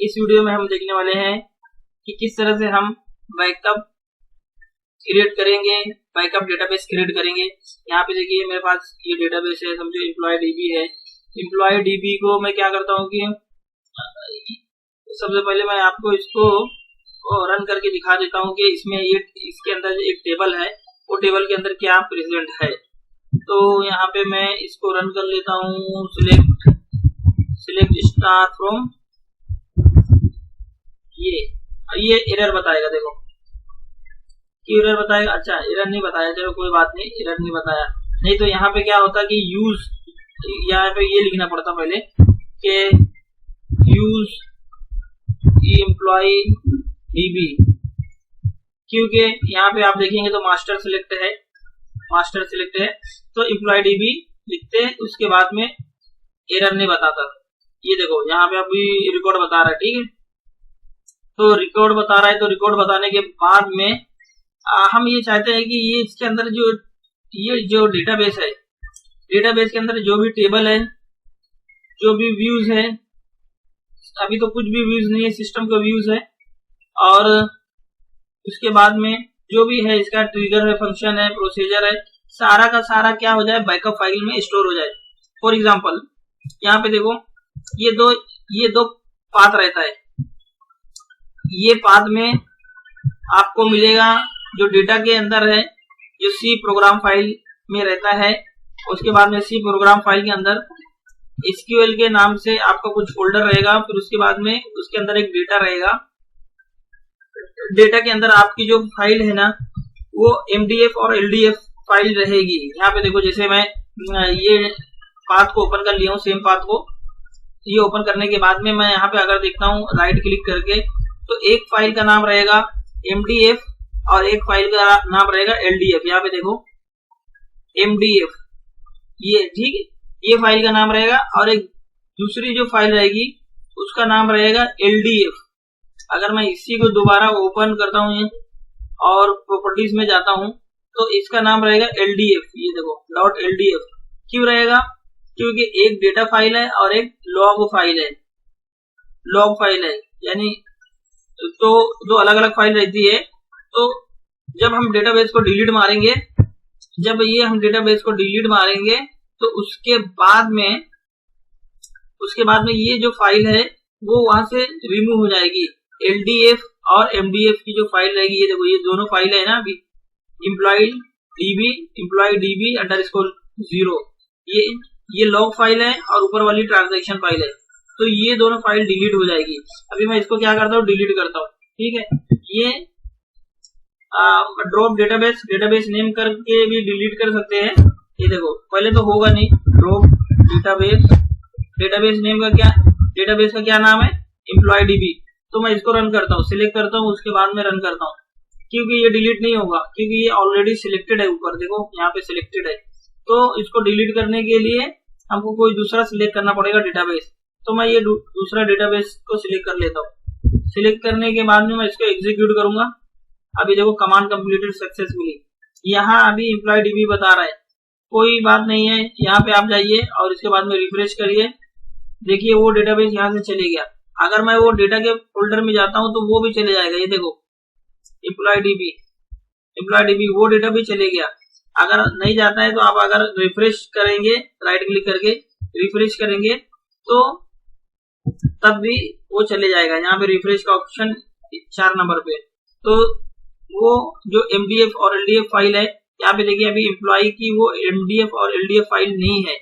इस वीडियो में हम देखने वाले हैं कि किस तरह से हम बैकअप क्रिएट करेंगे, बैकअप डेटाबेस क्रिएट करेंगे। यहाँ पे देखिए मेरे पास ये डेटाबेस है, समझो एम्प्लॉय डीबी है। एम्प्लॉय डीबी को मैं क्या करता हूँ कि सबसे पहले मैं आपको इसको रन करके दिखा देता हूँ कि इसमें ये इसके अंदर एक टेबल है, वो टेबल के अंदर क्या प्रेजेंट है। तो यहाँ पे मैं इसको रन कर लेता हूँ। सिलेक्ट स्टार फ्रॉम, ये एरर बताएगा, देखो एरर बताएगा। अच्छा एरर नहीं बताया, चलो कोई बात नहीं, एरर नहीं बताया। नहीं तो यहाँ पे क्या होता कि यूज, यहाँ पे ये लिखना पड़ता पहले कि यूज एम्प्लॉय डीबी, क्योंकि यहाँ पे आप देखेंगे तो मास्टर सिलेक्ट है, तो एम्प्लॉय डीबी लिखते हैं, उसके बाद में एरर नहीं बताता। ये देखो यहाँ पे अभी रिकॉर्ड बता रहा है, ठीक है। तो रिकॉर्ड बता रहा है, तो रिकॉर्ड बताने के बाद में हम ये चाहते हैं कि ये इसके अंदर जो डेटाबेस है, डेटाबेस के अंदर जो भी टेबल है, जो भी व्यूज है, अभी तो कुछ भी व्यूज नहीं है, सिस्टम का व्यूज है। और उसके बाद में जो भी है इसका ट्रिगर है, फंक्शन है, प्रोसीजर है, सारा का सारा क्या हो जाए, बैकअप फाइल में स्टोर हो जाए। फॉर एग्जांपल यहाँ पे देखो ये दो पाथ रहता है। ये पाथ में आपको मिलेगा जो डेटा के अंदर है, जो सी प्रोग्राम फाइल में रहता है। उसके बाद में सी प्रोग्राम फाइल के अंदर SQL के नाम से आपका कुछ फोल्डर रहेगा, फिर उसके बाद में उसके अंदर एक डेटा रहेगा। डेटा के अंदर आपकी जो फाइल है ना, वो MDF और LDF फाइल रहेगी। यहाँ पे देखो जैसे मैं ये पाथ को ओपन कर लिया हूँ, सेम पाथ को ये ओपन करने के बाद में मैं यहाँ पे अगर देखता हूँ राइट क्लिक करके, तो एक फाइल का नाम रहेगा MDF और एक फाइल का नाम रहेगा LDF। यहाँ पे देखो MDF, ये ठीक है, ये फाइल का नाम रहेगा, और एक दूसरी जो फाइल रहेगी उसका नाम रहेगा LDF। अगर मैं इसी को दोबारा ओपन करता हूँ और प्रॉपर्टीज में जाता हूँ, तो इसका नाम रहेगा LDF। ये देखो .LDF क्यों रहेगा, क्योंकि एक डेटा फाइल है और एक लॉग फाइल है, यानी तो दो अलग अलग फाइल रहती है। तो जब हम डेटाबेस को डिलीट मारेंगे, तो उसके बाद में ये जो फाइल है वो वहां से रिमूव हो जाएगी। LDF और MDF की जो फाइल रहेगी, ये देखो ये दोनों फाइल है ना, अभी एम्प्लॉय DB _0, ये लॉग फाइल है और ऊपर वाली ट्रांजैक्शन फाइल है। तो ये दोनों फाइल डिलीट हो जाएगी। अभी मैं इसको क्या करता हूँ, डिलीट करता हूँ, ठीक है। ये ड्रॉप डेटाबेस नेम करके भी डिलीट कर सकते हैं। ये देखो पहले तो होगा नहीं, ड्रॉप डेटाबेस नेम का क्या, डेटाबेस का क्या नाम है, एम्प्लॉय डीबी। तो मैं इसको रन करता हूँ, सिलेक्ट करता हूँ, उसके बाद में रन करता हूँ, क्योंकि ये डिलीट नहीं होगा, क्योंकि ये ऑलरेडी सिलेक्टेड है। ऊपर देखो यहाँ पे सिलेक्टेड है, तो इसको डिलीट करने के लिए हमको कोई दूसरा सिलेक्ट करना पड़ेगा डेटाबेस। तो मैं ये दूसरा डेटाबेस को सिलेक्ट कर लेता हूँ। सिलेक्ट करने के बाद में मैं इसको एग्जीक्यूट करूंगा। अभी देखो कमांड कंप्लीटेड सक्सेसफुली, यहाँ अभी एम्प्लॉय डीबी बता रहा है, कोई बात नहीं है। यहाँ पे आप जाइए और इसके बाद में रिफ्रेश करिए, देखिए वो डेटाबेस यहाँ से चले गया। अगर मैं वो डेटा के फोल्डर में जाता हूँ तो वो भी चले जाएगा। ये देखो एम्प्लॉय डीबी वो डेटा भी चले गया। अगर नहीं जाता है तो आप अगर रिफ्रेश करेंगे, राइट क्लिक करके रिफ्रेश करेंगे, तो तब भी वो चले जाएगा। यहाँ पे रिफ्रेश का ऑप्शन 4 नंबर पे, तो वो जो MDF और LDF फाइल है, यहाँ पे देखिए अभी एम्प्लॉय की वो MDF और LDF फाइल नहीं है।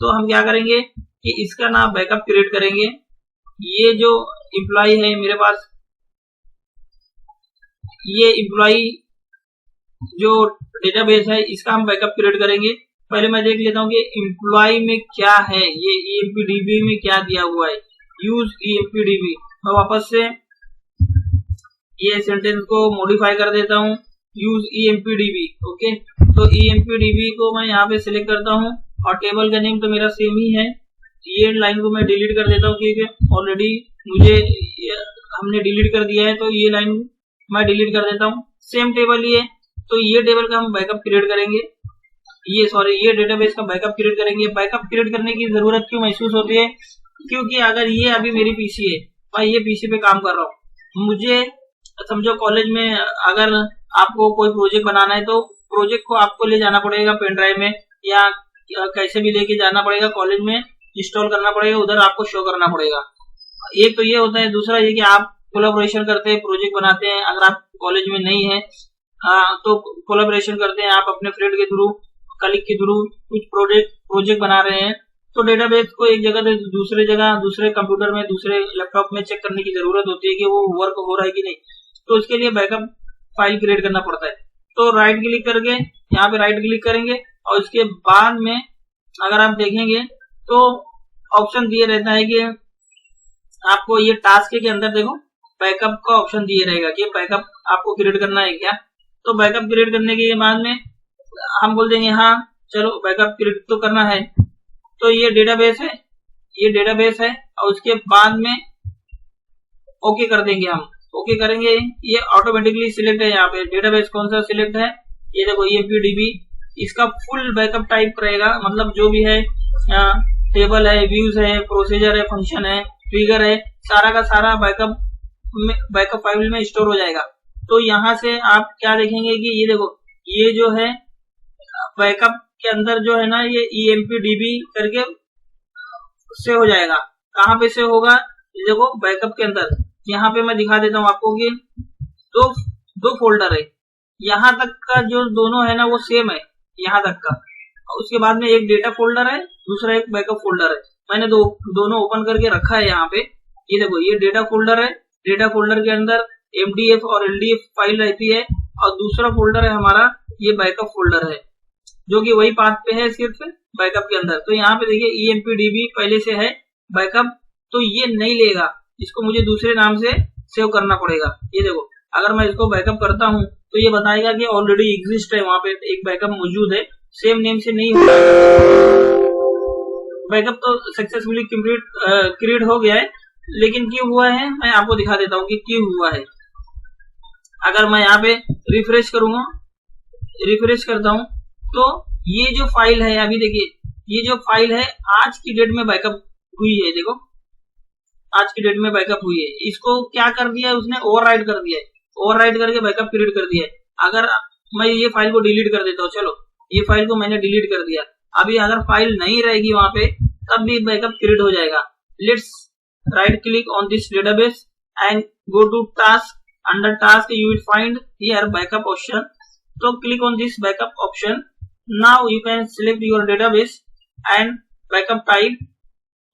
तो हम क्या करेंगे कि इसका नाम बैकअप क्रिएट करेंगे। ये जो एम्प्लॉय है मेरे पास, ये एम्प्लॉय जो डेटाबेस है, इसका हम बैकअप क्रिएट करेंगे। पहले मैं देख लेता हूँ कि एम्प्लॉय में क्या है, ये EMPDB में क्या दिया हुआ है, यूज EMPDB। मैं वापस से ये सेंटेंस को मॉडिफाई कर देता हूँ, यूज EMPDB। ओके, तो EMPDB को मैं यहाँ पे सिलेक्ट करता हूँ, और टेबल का नेम तो मेरा सेम ही है। ये लाइन को मैं डिलीट कर देता हूँ, क्योंकि ऑलरेडी हमने डिलीट कर दिया है, तो ये लाइन मैं डिलीट कर देता हूँ। सेम टेबल ही है, तो ये टेबल का हम बैकअप क्रिएट करेंगे। ये डेटाबेस का बैकअप क्रिएट करेंगे। बैकअप क्रिएट करने की जरूरत क्यों महसूस होती है, क्योंकि अगर ये अभी मेरी पीसी है मैं ये पीसी पे काम कर रहा हूँ। मुझे समझो कॉलेज में अगर आपको कोई प्रोजेक्ट बनाना है तो प्रोजेक्ट को आपको ले जाना पड़ेगा पेन ड्राइव में, या कैसे भी लेके जाना पड़ेगा कॉलेज में, इंस्टॉल करना पड़ेगा, उधर आपको शो करना पड़ेगा। एक तो ये होता है। दूसरा ये कि आप कोलैबोरेशन करते हैं, प्रोजेक्ट बनाते हैं। अगर आप कॉलेज में नहीं है तो कोलैबोरेशन करते हैं, आप अपने फ्रेंड के थ्रू, कलीग के थ्रू कुछ प्रोजेक्ट बना रहे हैं, तो डेटाबेस को एक जगह से दूसरे जगह, दूसरे कंप्यूटर में, दूसरे लैपटॉप में चेक करने की जरूरत होती है कि वो वर्क हो रहा है कि नहीं। तो उसके लिए बैकअप फाइल क्रिएट करना पड़ता है। तो राइट क्लिक करके यहाँ पे राइट क्लिक करेंगे और उसके बाद में अगर आप देखेंगे तो ऑप्शन दिए रहता है कि आपको ये टास्क के अंदर देखो बैकअप का ऑप्शन दिए रहेगा कि बैकअप आपको क्रिएट करना है क्या। तो बैकअप क्रिएट करने के बाद में हम बोल देंगे हाँ चलो बैकअप क्रिएट तो करना है। तो ये डेटाबेस है, ये डेटाबेस है, और उसके बाद में ओके कर देंगे। हम ओके करेंगे, ये ऑटोमेटिकली सिलेक्ट है। यहाँ पे डेटाबेस कौन सा सिलेक्ट है, ये देखो EMPDB। इसका फुल बैकअप टाइप रहेगा, मतलब जो भी है टेबल है, व्यूज है, प्रोसीजर है, फंक्शन है, ट्रिगर है, सारा का सारा बैकअप फाइल में स्टोर हो जाएगा। तो यहाँ से आप क्या देखेंगे कि ये देखो ये जो है बैकअप के अंदर जो है ना ये EMPDB करके से हो जाएगा। कहाँ पे से होगा, देखो बैकअप के अंदर। यहाँ पे मैं दिखा देता हूँ आपको कि दो फोल्डर है, यहाँ तक का जो दोनों है ना वो सेम है, यहाँ तक का। उसके बाद में एक डेटा फोल्डर है, दूसरा एक बैकअप फोल्डर है। मैंने दोनों ओपन करके रखा है यहाँ पे। ये देखो ये डेटा फोल्डर है, डेटा फोल्डर के अंदर MDF और LDF फाइल रहती है, और दूसरा फोल्डर है हमारा ये बैकअप फोल्डर है, जो कि वही पाथ पे है सिर्फ बैकअप के अंदर। तो यहाँ पे देखिए EMPDB पहले से है बैकअप, तो ये नहीं लेगा, इसको मुझे दूसरे नाम से सेव करना पड़ेगा। ये देखो अगर मैं इसको बैकअप करता हूँ तो ये बताएगा कि ऑलरेडी एग्जिस्ट है, वहां पे एक बैकअप मौजूद है, सेम नेम से नहीं होगा। बैकअप तो सक्सेसफुली क्रिएट हो गया है, लेकिन क्यों हुआ है मैं आपको दिखा देता हूँ कि क्यों हुआ है। अगर मैं यहाँ पे रिफ्रेश करूंगा, रिफ्रेश करता हूँ, तो ये जो फाइल है अभी देखिए, ये जो फाइल है आज की डेट में बैकअप हुई है। देखो आज की डेट में बैकअप हुई है। इसको क्या कर दिया है उसने, ओवरराइट कर दिया है, ओवरराइट करके बैकअप क्रिएट कर दिया है। अगर मैं ये फाइल को डिलीट कर देता हूँ, चलो ये फाइल को मैंने डिलीट कर दिया, अभी अगर फाइल नहीं रहेगी वहां पे तब भी बैकअप क्रिएट हो जाएगा। Let's right click on this database and go to task. Under task you will find here backup option. तो click on this backup option. Now you can select your database and backup type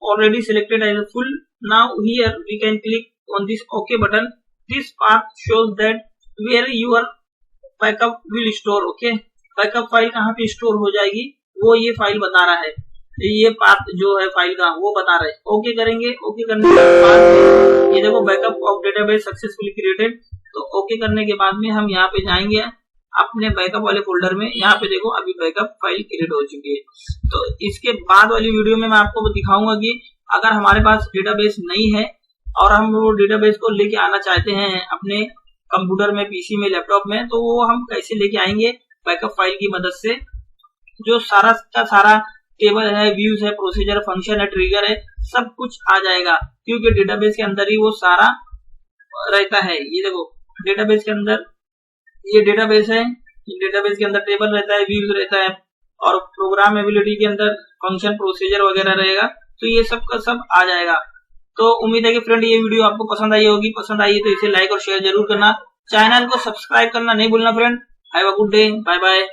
already selected as a full. Now here we can click on this OK button. This path shows that where your backup will store. Okay, backup file कहाँ पे store हो जाएगी वो ये file बता रहा है, ये पाथ जो है फाइल का वो बता रहा है। ओके करेंगे, ओके करने के बाद ये देखो backup of database successfully created. तो ओके करने के बाद में हम यहाँ पे जाएंगे अपने बैकअप वाले फोल्डर में। यहाँ पे देखो अभी बैकअप फाइल क्रिएट हो चुकी है। तो इसके बाद वाली वीडियो में मैं आपको दिखाऊंगा कि अगर हमारे पास डेटाबेस नहीं है और हम वो डेटाबेस को लेके आना चाहते हैं अपने कंप्यूटर में, पीसी में, लैपटॉप में, तो वो हम कैसे लेके आएंगे बैकअप फाइल की मदद से। जो सारा का सारा टेबल है, व्यूज है, प्रोसीजर, फंक्शन है, ट्रिगर है, सब कुछ आ जाएगा, क्योंकि डेटाबेस के अंदर ही वो सारा रहता है। ये देखो डेटाबेस के अंदर ये डेटाबेस है, डेटाबेस के अंदर टेबल रहता है, व्यूज रहता है, और प्रोग्राम एबिलिटी के अंदर फंक्शन, प्रोसीजर वगैरह रहेगा। तो ये सब का सब आ जाएगा। तो उम्मीद है कि फ्रेंड ये वीडियो आपको पसंद आई होगी। पसंद आई है तो इसे लाइक और शेयर जरूर करना, चैनल को सब्सक्राइब करना नहीं भूलना friend. Have a good day, bye bye.